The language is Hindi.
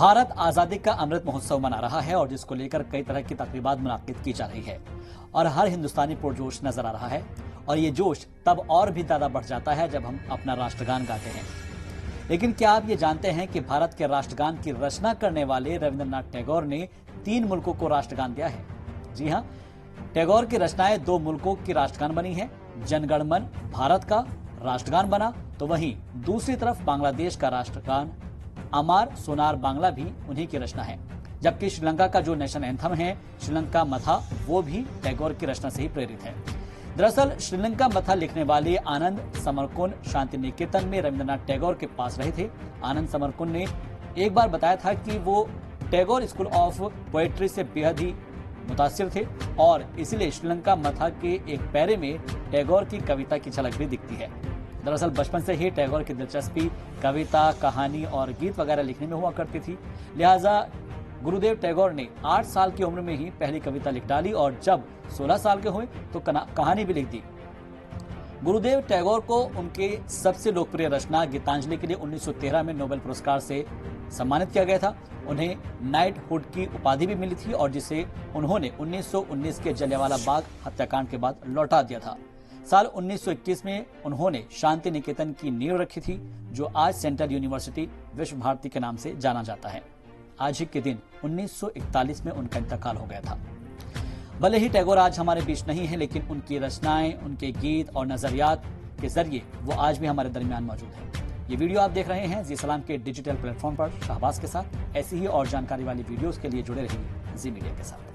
भारत आजादी का अमृत महोत्सव मना रहा है और जिसको लेकर कई तरह की तकरीबात मुनाकिद की जा रही है और हर हिंदुस्तानी पुरजोश नजर आ रहा है। और ये जोश तब और भी ज्यादा बढ़ जाता है जब हम अपना राष्ट्रगान गाते हैं। लेकिन क्या आप ये जानते हैं कि भारत के राष्ट्रगान की रचना करने वाले रविंद्रनाथ टैगोर ने 3 मुल्कों को राष्ट्रगान दिया है। जी हाँ, टैगोर की रचनाएं 2 मुल्कों की राष्ट्रगान बनी है। जनगण मन भारत का राष्ट्रगान बना, तो वहीं दूसरी तरफ बांग्लादेश का राष्ट्रगान अमार सोनार बांग्ला भी उन्हीं की रचना है। जबकि श्रीलंका का जो नेशनल एंथम है श्रीलंका मथा, वो भी टैगोर की रचना से ही प्रेरित है। दरअसल श्रीलंका मथा लिखने वाले आनंद समरकुन शांति निकेतन में रविंद्रनाथ टैगोर के पास रहे थे। आनंद समरकुन ने एक बार बताया था कि वो टैगोर स्कूल ऑफ पोएट्री से बेहद ही मुतासिर थे और इसलिए श्रीलंका मथा के एक पैरे में टैगोर की कविता की झलक भी दिखती है। दरअसल बचपन से ही टैगोर की दिलचस्पी कविता, कहानी और गीत वगैरह लिखने में हुआ करती थी। लिहाजा गुरुदेव टैगोर ने 8 साल की उम्र में ही पहली कविता लिख डाली और जब 16 साल के हुए तो कहानी भी लिख दी। गुरुदेव टैगोर को उनके सबसे लोकप्रिय रचना गीतांजलि के लिए 1913 में नोबेल पुरस्कार से सम्मानित किया गया था। उन्हें नाइटहुड की उपाधि भी मिली थी और जिसे उन्होंने 1919 के जलियांवाला बाग हत्याकांड के बाद लौटा दिया था। साल 1921 में उन्होंने शांति निकेतन की नींव रखी थी, जो आज सेंट्रल यूनिवर्सिटी विश्व भारती के नाम से जाना जाता है। आज ही के दिन 1941 में उनका इंतकाल हो गया था। भले ही टैगोर आज हमारे बीच नहीं है, लेकिन उनकी रचनाएं, उनके गीत और नजरियात के जरिए वो आज भी हमारे दरमियान मौजूद है। ये वीडियो आप देख रहे हैं जी सलाम के डिजिटल प्लेटफॉर्म पर शहबाज के साथ। ऐसी ही और जानकारी वाली वीडियोस के लिए जुड़े रहिए जी मीडिया के साथ।